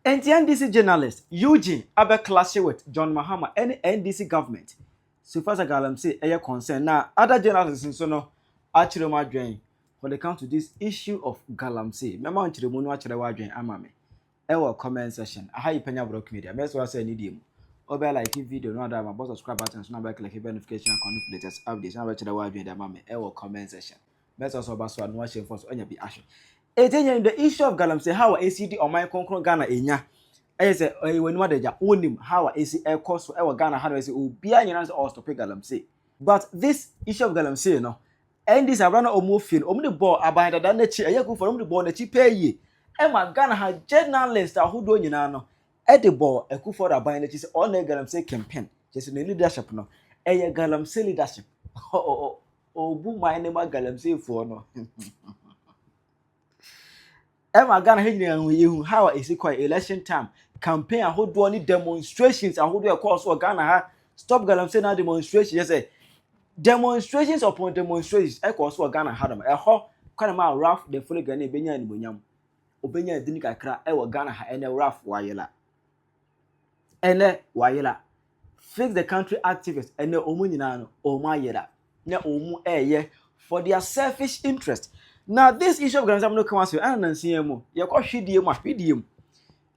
And the NDC journalist Eugene abe clash with John Mahama and NDC government. So far as Galamsey air concern. Now other journalists in Sono actually my drain when they come to this issue of Galamsey. Remember on the moon watch the wagin amame. Our comment section. I have Penyah broke media. Best was any dim. Over like video, no other about subscribe button, so now click notification and latest updates. Now watch the wagin amame. Our comment section. Best also about one watching for any be action. The issue of Galamsey, how ACD or my concrete Ghana enya. I say, when what they own him, how AC air cost for our Ghana, how do I say, oh, be an answer or stop Galamsey. But this issue of Galamsey, you know, and this around or more field, only the ball about the chair, I go for the ball, the cheap pay. And my Ghana had journalists who do you know, at the ball, a coup for a buying that is on the Galamsey campaign, just in the leadership, no, a Galamsey leadership. Oh, boom, my name is Galamsey for no. Emma Ghana hanging with you. How is it quite election time? Campaign who do any demonstrations and who do a course for Ghana? Stop Galamsey now demonstrations. Yes, demonstrations upon demonstrations. I course for Ghana had them. A hot kind of man rough the fully Ghana Penyah and Bunyam. Obenya didn't crack. I will Ghana and a rough wayela. And a wayela. Fix the country activists and the Omuninano or Mayela. Ne Omu ye for their selfish interest. Now this issue of Galamsey no come as you and see mo. You call hidiem.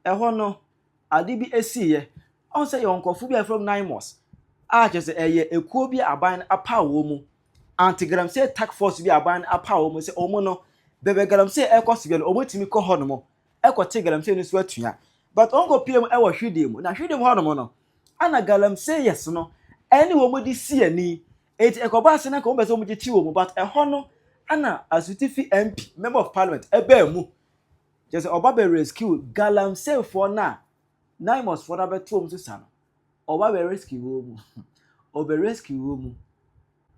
No adibi esi ye. On say your uncle from 9 months. Just say a kuo bi aban apa wo mu. Anti Galamsey task force bi aban apa wo mu say omo no. Bebe Galamsey e kwa sibe no omo timi kɔ hɔ no mo. E kwa te Galamsey no so atua. But uncle PM e wa hwidiem. Na hwidiem hɔ no mo no. Ana Galamsey yes no. Any wo mu di si ani. Eti e kɔba ase na ko mbe so mu gi ti wo mu but e hɔ no Anna Asutifi MP, Member of Parliament, Ebemu. Just Obabe rescue Galamsey for now. 9 months for that better to son. Obabe rescue woman. Obabe rescue woman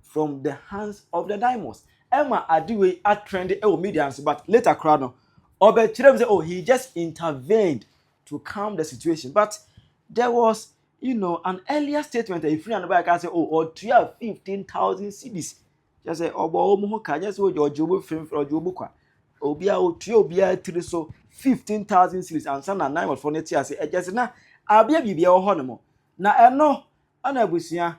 from the hands of the diamonds. Emma Adiwe at trendy medians, but later crowd. Obabe Chirem say, oh, he just intervened to calm the situation. But there was, an earlier statement that if you and the can say, oh, or 15,000 CDs. Just say obo omo ka just wo jojo film for jojo kwa obia otuo obia tiri so 15,000 series and some na 9 months for next year say just na abia bibia wo ho no mo na eno ana abusia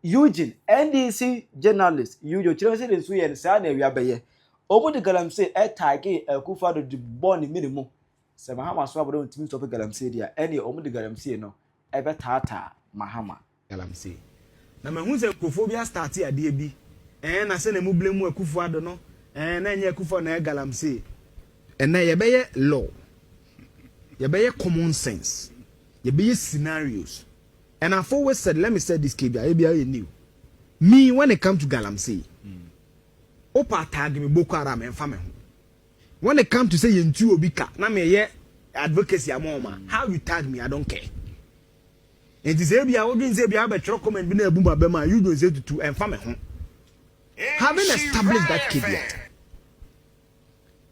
Eugene NDC journalist Eugene chiro say den so ye sa na awia beye omo de Galamsey tag akufa do the born minimum se Mahama so abodo ntimi stop Galamsey dia ene omo de Galamsey no ebe tata Mahama Galamsey na mahu se kofobia start ade bi na se na mu blemu akufo ado no na nya akufo na Galamsey na yebeye law yebeye common sense yebeye scenarios and I've always said, let me say this KBI new me when it comes to Galamsey opa tag me Boko Haram and family when it comes to say yentu obika na me ye advocacy amoma how you tag me I don't care and this ebia odin say bia be tro comment bi na abuma be ma you don't say to and family having established that caveat,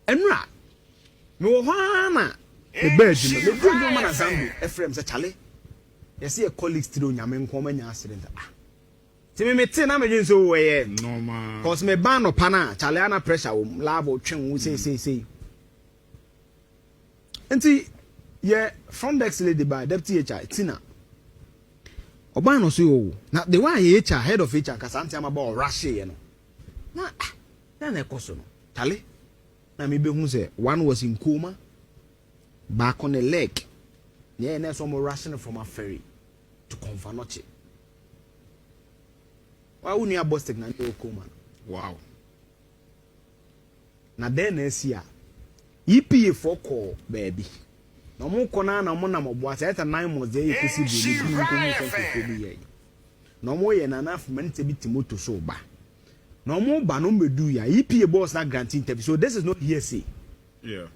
Enra, no hana, the bird, the good woman as Ephraim said, Charlie. You see a colleague still on your main common accident. See me, 10 images away, no man. Cause me ban or pana, Chaliana pressure, love or chung, say. And see, yeah, from the lady by Deputy HR, Tina. Obano so now the one HR, head of HR, because I'm about Russia, you know. Na na ekoso no tale na me be hu say one was in coma back on the leg yeah na some rushing from a ferry to Confanoche why unu ya boss na no coma wow na then esia EPA for call baby no mo kona na mo na mo boa say 9 months dey ekusi bi ni ko mi so bi ye no mo ye na na fment bi timoto so ba no more banom do ya EPA boss not granting interview. So this is not hearsay. Yeah.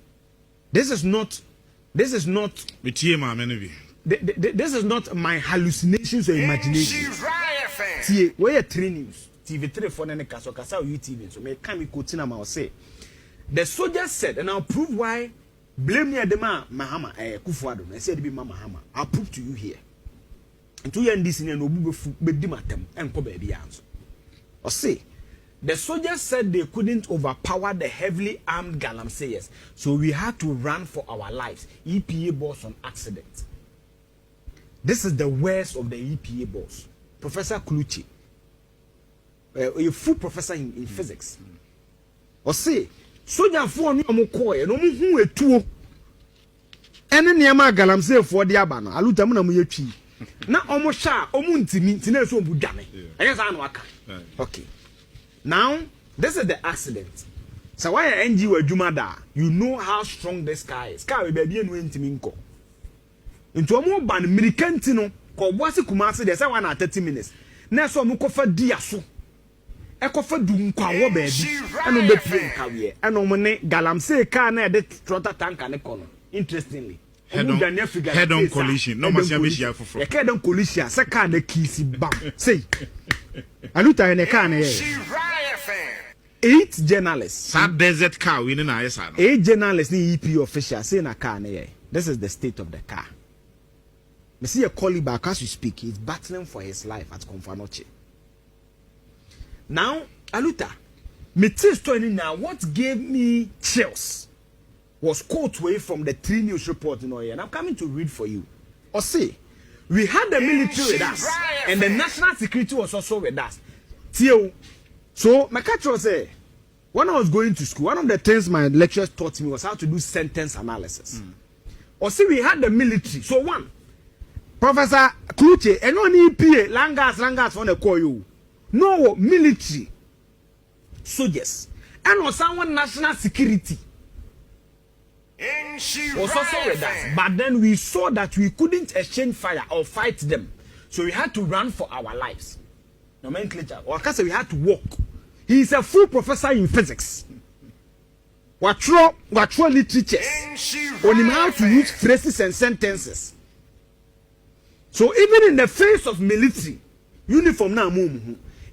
This is not this is not my hallucinations or imagination. See, where trainings TV3 for any case or kasa YouTube so me can me quote na say the soldier said and I'll prove why blame near the man Mahama Kufuado I said be Mahama I'll prove to you here. And to NDC no be di matem enko ba bi answer. Or say The soldiers said they couldn't overpower the heavily armed Galamseyers, so we had to run for our lives. EPA boss on accident. This is the worst of the EPA boss, Professor Kluchi, a full professor in physics. Or say, soldier for no mokoe, no mu etuo. Ene niama Galamsey for the abano. Aluta mu na mu yetwi. Na omo sha, omo ntimi, ntine so obu dwane. Anya sa no aka. Okay. Now, this is the accident. So why NG were Jumada? You know how strong this car is. Car will be able to minko. Into a more ban Miricantino, called Wasi Kumasi, there's 1 hour 30 minutes. Neso Mukofa Diasu. Ekofa Dunka baby. And on the train career. And on money, Galamsey car near the trotter tank and economy. Interestingly. Head on collision. No Masia for head on collision. Second the kissy bam. Say. Aluta in a car. 8 journalists. Sad desert car winning ISR. 8 journalists ni EP official say na car na. This is the state of the car. Me see a colleague back as we speak. He's battling for his life at Confanoche. Now, Aluta, me tell story now. What gave me chills was quote way from the 3 News report in Oye, and I'm coming to read for you. Or say, we had the military with us, and the national security was also with us. Tio. So, my catch was say, when I was going to school, one of the things my lecturers taught me was how to do sentence analysis. Or see, we had the military. So, one, Professor Kluche, and no EPA, Langas, on the call you. No military, soldiers, and also someone national security. Was also with us. But then we saw that we couldn't exchange fire or fight them. So we had to run for our lives. Nomenclature. Or I say we had to walk. He is a full professor in physics. What literature on him how to use phrases and sentences. So even in the face of military uniform now,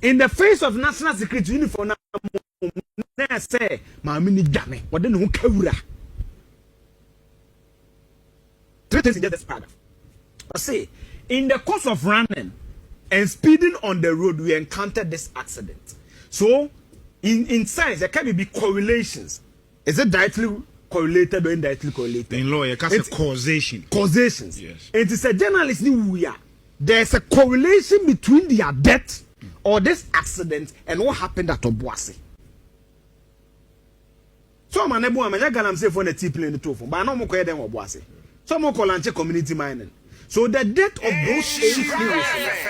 in the face of national security uniform now, say, "Mamini dame, what then who kawura?" 3 things in this paragraph. I say, in the course of running and speeding on the road, we encountered this accident. So, in science, there can be correlations. Is it directly correlated or indirectly correlated? In law, you can say causation. Causations. Yes. It is a journalist we are. There's a correlation between their death or this accident and what happened at Obuasi. So, I'm Galamsey for the plane in the two, but I know more than Obuasi. Some more call community mining. So the death of those 8 heroes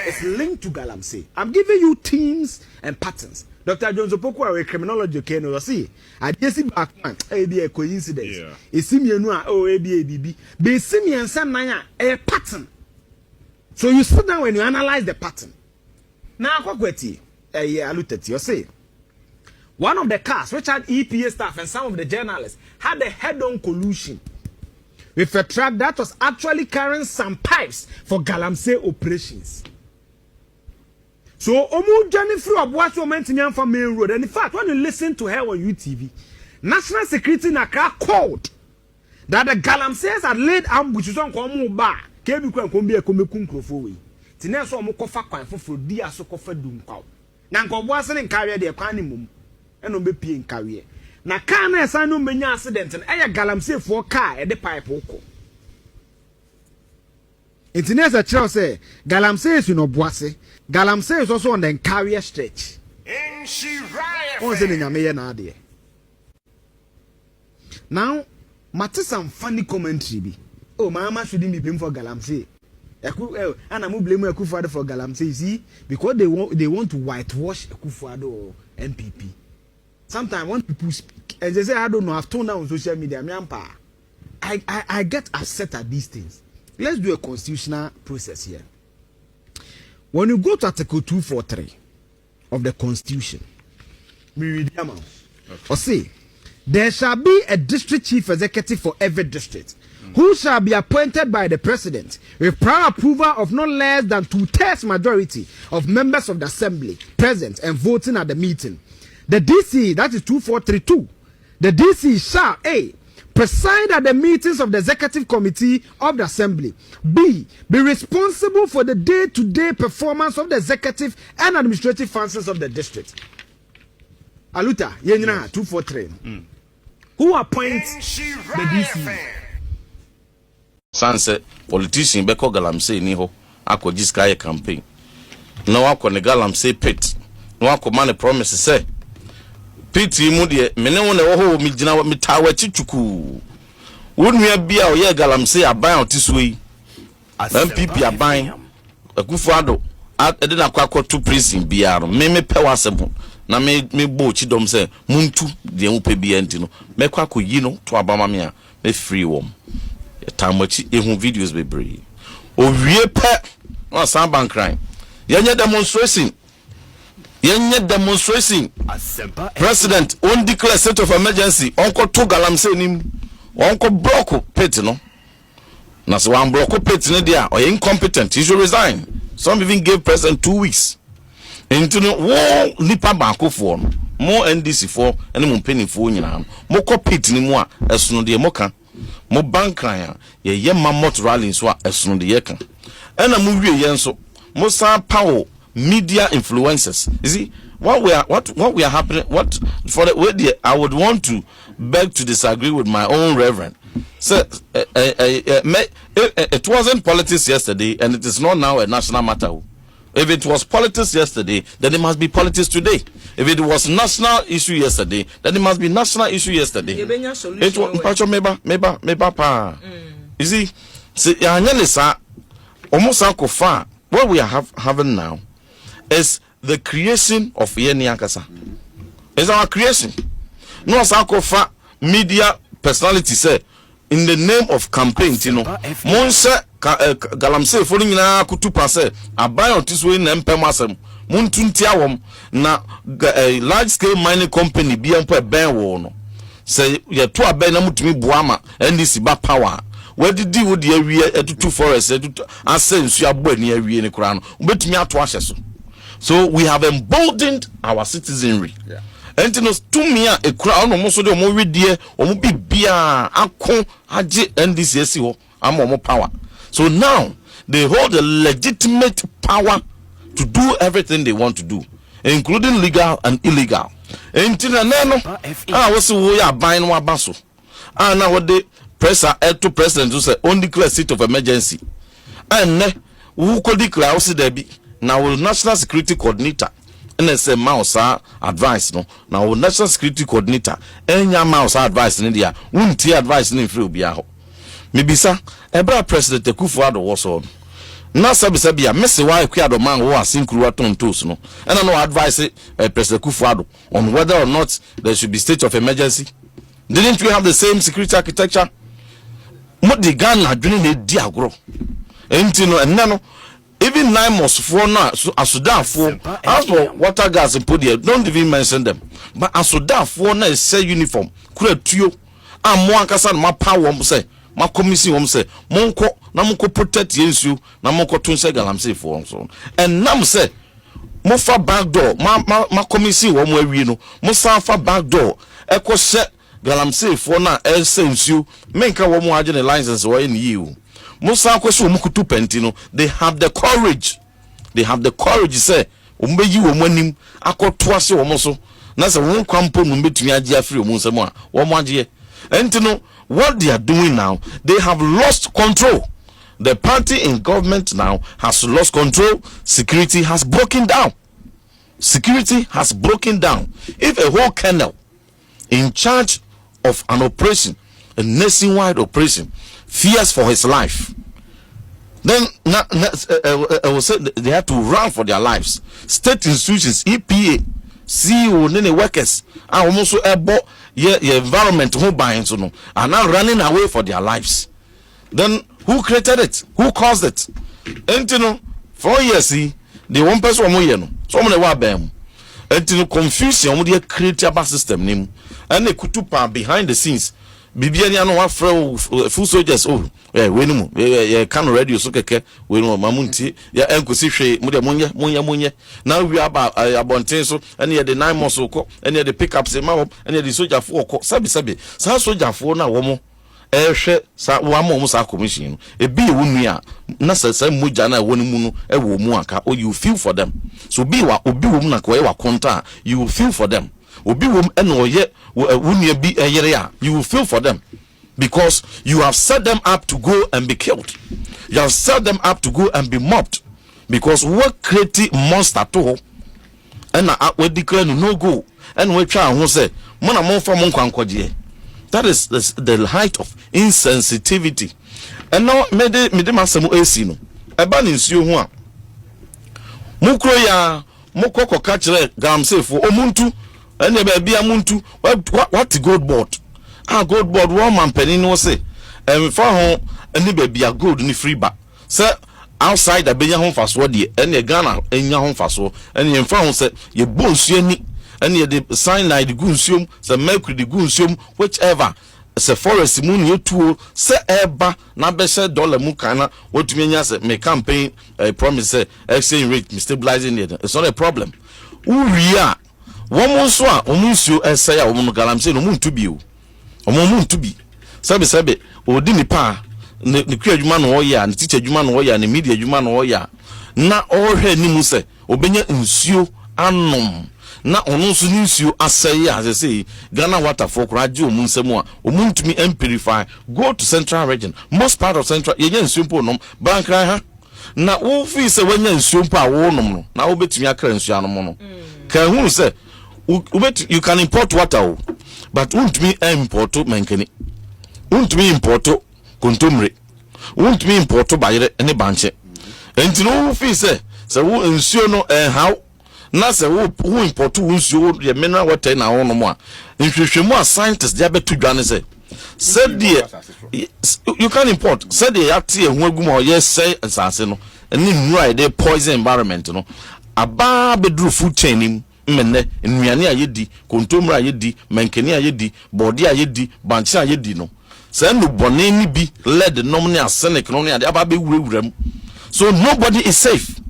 is linked to Galamsey. I'm giving you themes and patterns. Dr. John Zopoko, a criminology can see. I just see back one, be a coincidence. It's similar, ABABB. Be similar and some a pattern. So you sit down when you analyze the pattern. Now, Kwakweti, I looked at you say. One of the cars, which had EPA staff and some of the journalists, had a head-on collusion with a truck that was actually carrying some pipes for Galamsey operations. So, Omu journey through Abuasi Omentinian from Main Road. And in fact, when you listen to her on UTV, National Security in Accra called that the Galamseyers had laid ambushes on Kwamu Bar. Kebi kwa kombi ekome kunkrofo. Tine so omo kofa kwan foforo di aso kofa dunkwa. Na nkobuase ne nkawe de kwan ne mum. Eno be pie nkawe. Na car na esa no menya accident na eya Galamsey for car e de pipe uko. Intinesa chiro say Galamsey is no boase. Galamsey is also on the carrier stretch. On say nyame ye na ade. Now, matter some funny commentary bi. Oh, Mahama shouldn't be blamed for Galamsey. And I'm blaming Akufo-Addo for Galamsey, see, because they want to whitewash Akufo-Addo or NPP. Sometimes when people speak, and they say, I don't know, I've told now on social media, I get upset at these things. Let's do a constitutional process here. When you go to Article 243 of the Constitution, or say, there shall be a district chief executive for every district, who shall be appointed by the president with prior approval of not less than 2/3 majority of members of the assembly present and voting at the meeting. The DC, that is 2432, the DC shall A, preside at the meetings of the executive committee of the assembly. B, be responsible for the day-to-day performance of the executive and administrative functions of the district. Aluta, Yenina 243. Who appoints the DC? Sanse politician beko Galamsey ni ho akɔgye sky campaign. Na wakɔ ne Galamsey pit. Na wakɔ man promise say pit mu de mene wo na wo ho mi gina mi tawa chichuku. Wonua bia o ye Galamsey aban otiso yi. MPP aban Akufo-Addo ade na kwakɔ to prison bia no me pɛ wasɛm na me bo chidom say muntu de mu pɛ bia ntino me kwakɔ yi no to abama me a me free wom. Tamachi ehun videos bebree owie pe na san bankran yenye demonstration president on declare state of emergency onko to Galamsey nim onko block pit no na so one block pit no dia or incompetent he should resign. Some even gave president 2 weeks into no wo nipa banko for no mo NDC for ene mo penifo nyina mo ko pit ni mu a esono de mo ka mo bankran ye mamot rally so esono de ye kan ena mo wie ye nso mo san power media influencers. You see what we are happening what for the way I would want to beg to disagree with my own reverend. So it wasn't politics yesterday and it is not now a national matter. If it was politics yesterday, then it must be politics today. If it was national issue yesterday, then it must be national issue yesterday. It was meba pa. You see, almost what we are having now is the creation of Yeni Ankasa. It's our creation. No sakofa media personality say in the name of campaign, you know, Monse Galamsey following na kutupa say aban otiswe na mpem muntuntia wom na large scale mining company bi empo ben wo no say ye to aban na mutumi boama NDC ba power wadidi wo de awie etutu forest etutu asensu abo ani awie ne kura no obetumi ato ahye so we have emboldened our citizenry. Yeah. And no tumi a ekura ono mo so de mo wedie omo bibia akon age NDC ho am power. So now they hold the legitimate power to do everything they want to do, including legal and illegal. And no was we are buying one basso. And now what the pressure to president who say only declare state of emergency. And who could declare also there be now will national security coordinator. And they say mouse advice no now national security coordinator enya mouse advice in India won't advice in free biaho maybe sir ebra president Akufo-Addo was on na sabia messy why Akufo-Addo man who are synchro tontos no and I know advice president Akufo-Addo on whether or not there should be state of emergency. Didn't we have the same security architecture? What the Ghana doing the diagro entino and no even 9 months for now, as Sudan for as for water gas and podium, don't even mention them. But as Sudan for now, say uniform, create you. I'm more concerned my power, say, my commission, say, Monko, Namuko protect you, Namoko Tunse Galamsey for so. And Nam say, Mofa back door, my commission, one way we know, Mosafa back door, Echo set Galamsey for now, El Saints you, make a woman agent license or in you. Musa kwesi omukutu pentino they have the courage say ombeyi omanim akoto ase omoso na se won kwampo no betumi age afiri omunsem a wo mo age entino what they are doing now they have lost control. The party in government now has lost control. Security has broken down. If a whole colonel in charge of an operation, a nationwide operation, fears for his life, then I will say they have to run for their lives. State institutions, EPA, CEO, nene workers are almost about your environment who buying so no are now running away for their lives. Then who created it? Who caused it? And you know, 4 years see the one person no so many wa bam. And you know, confusion with the creative system name and the kutupa behind the scenes. Bibiania no afro full soldiers oh we no can radio so keke we no mamunti ya enkosi hwe mo de monye now we about abonten so and the 9 months ko and the pickups ma and the soldier for ko sabi sa soldier for na wo mo ehwe sa wo am sa commission no e bi wonu a na sa moja na wo mu no e wo mu aka oh you feel for them so bi wa obi wo mu na ko e wa konta you feel for them. obi wom eno ye wunia bi eyere a, you will feel for them because you have set them up to go and be killed. You have set them up to go and be mobbed because what create monster to and we declare no go and we try and say mona mon fa mon kwankwaje. That is the height of insensitivity. And now mede masemu esi no eba ni nsuo ho a mukro ya mukoko ka kire Galamsey fo omuntu ene ba bia muntu what gold board gold board one man penny no say fa ho ene ba bia gold ni free ba say outside abenya ho faso de ene Ghana enya ho faso ene fa ho say ye bo nsuo ni ene de cyanide gu nsuom say mercury de gu nsuom whichever se forest mu ni etuo se eba na be se dollar mu kana wotumi anya se me campaign promise exchange rate stabilizing it. It's not a problem. Uria womo so a omunsuo ese ya womo Galamsey no muntu bi o omo muntu bi sebe odi nipa ne kwa adwuma no oya ne teacher adwuma no oya ne media adwuma no oya na ohwe ni mu se obenya nsuo anom na onu so nsuo aseye as say Ghana water for kraje omun nsemu a omuntumi empirify go to central region most part of central ye nsuo mpo nom bankran ha na wo fi se wanya nsuo mpo a wo nom no na wo betumi akra nsuo anom no ka hu se you can import water but untumi import mankani untumi import kontomre untumi import bayere ne banche enti no wo fi se wo nsuo no how na se wo import nsuo ye mineral water na wo no mo a nhwehwemu a scientists dia betu dwane se said you can import said they ate ehun agum o ye say nsase no eni nnura dey poison environment no aba bedru food chain nim mmenne nnuane ayedi kontomra ayedi mankani ayedi body ayedi banche ayedi no say no bone ni bi lead nom ne arsenic no ne ade aba be wurawuram so nobody is safe.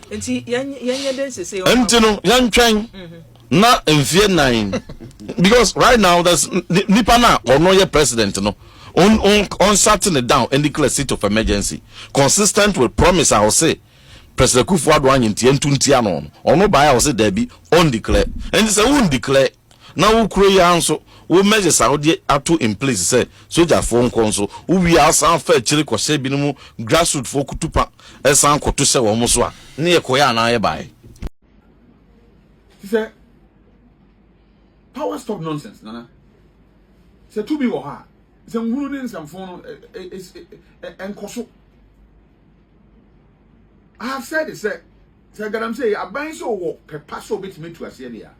Enti yanya dense say enti no yantwen na mfie 9 because right now there's nipa na ono ye president no on shutting it down and declare state of emergency consistent with promise I will say President Kufuor anyintie ntuntia no ono buy I will say there be on declare and say won declare na wo kuro ya nso wo measures Saudi ato in place say soldier for nko nso wo wi asan fa chiri kwose bi no grassroots for kutupa esan koto se wo mo so a ne ye koya na ye buy. He said power stop nonsense nana say to be wo ha say nhuru ni nsamfo no enkoso. I have said it say Galamsey aban so wo pepa so betime tu ase dia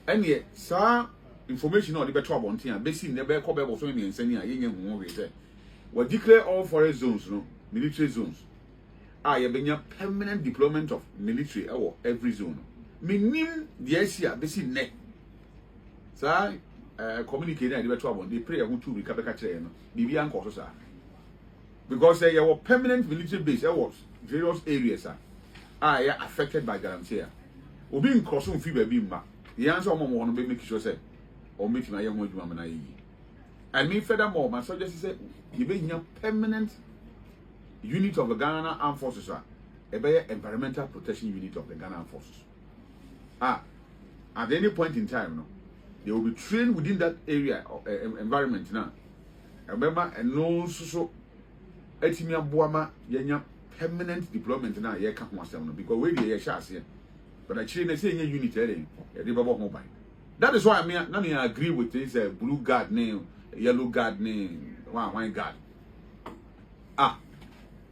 ene sa information on the better abontin be see ne be ko be bo so me nsani a yenye hu we say we declare all forest zones no military zones ye benya permanent deployment of military every zone minim the asia be see ne sa communicate na the better abon they pray who to recover ka kire no bibia nko so sa because they were permanent military base various areas are affected by Galamsey. Obi nkoso mfi ba bi mma. The answer omo no be make sure say or make my young woman na yi. I mean furthermore my suggest say you be permanent unit of the Ghana Armed Forces a be environmental protection unit of the Ghana Armed Forces. At any point in time no they will be trained within that area environment now. Remember and no so etimi aboama yenya permanent deployment na ye ka ho asem no because we dey ye sha ase but actually na say unit there dey babo ho ban. That is why I agree with this blue guard name yellow guard name white guard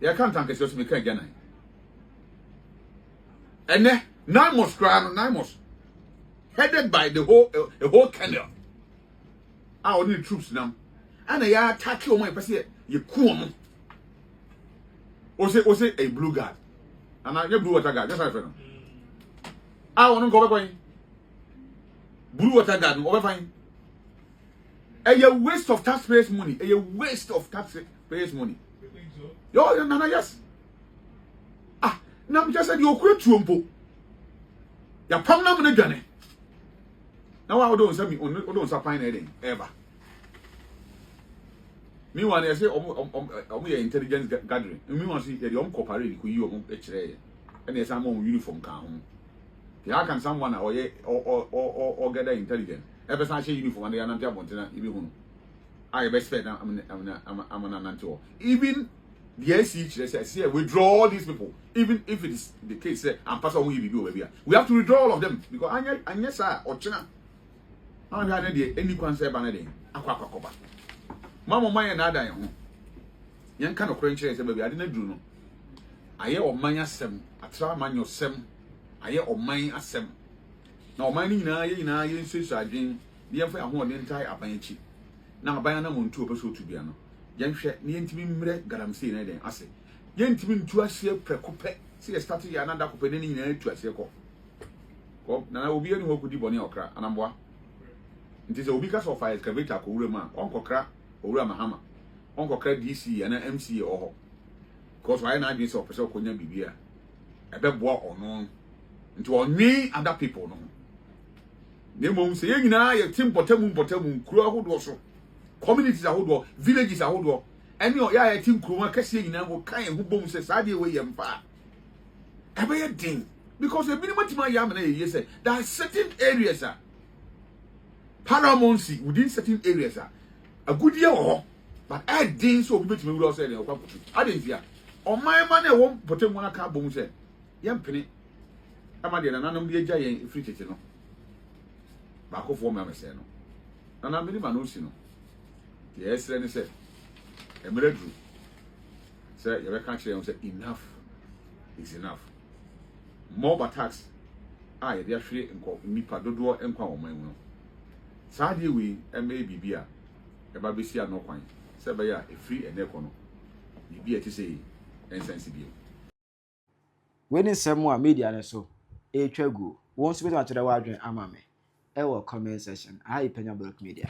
ye can't tank us me kan gana ene nine headed by the whole Kenya only troops now and they attack you my person you cool o say a blue guard and I blue water guard just like that I want to go back blue water guard over fine a waste of taxpayers money a waste of taxpayers money yo nana yes now just said you create tuompo ya pam na me dwane now I don't say me don't sapine anything ever. Meanwhile, I say, intelligence gathering. Meanwhile, see, they cooperate with you, and there's some uniform. how can someone or gather intelligence ever say uniform and they are not abontina even I expect I'm an anti even the SC says withdraw these people even if it is the case and pass on we have to withdraw all of them because anya sir or China I had any concept banade akwa mama man na ada yan yan kan okran kire say baby ade na duru no aye oman asem atra man yosem aye oman asem na oman ni nyina ye nsusu adwen bi yan fa ho ne ntai abanchi na aban na montu opeso otu bia no yan hwe ne yentimi mre Galamsey na den ase yentimi ntu ahye prekope se start ya na da kope ne nyina atu ase ko na obi ani ho kudi bone okra anamboa nti se obi ka so fire excavator ko wura ma onkokra John Mahama NDC and MC or because why not this officer konya bibia ebe boa ono nti onwe other people no ne mom say nyina ye team potamu kuro ahodo so communities ahodo villages ahodo any ya ye team kuro akase nyina go kan hu bom say saade we ye mfa ebe ye din because e bi ni matima ya na ye say there are certain areas paramountcy within certain areas a good year but I didn't so be to me will say I didn't fear on my money won't put him one a car boom said young penny I'm a dear and I'm the giant free no back of one mamma said no and I'm really manusino yes then he said a minute said you can't say enough is enough more attacks I they are free and call me padodo and call my own sadly we maybe eba besi no kwan se be ya e free and econo bibi eti say ensensible When some media ne so e twagu won so be to atire wa adwen ama me e wo comment section Penyah Media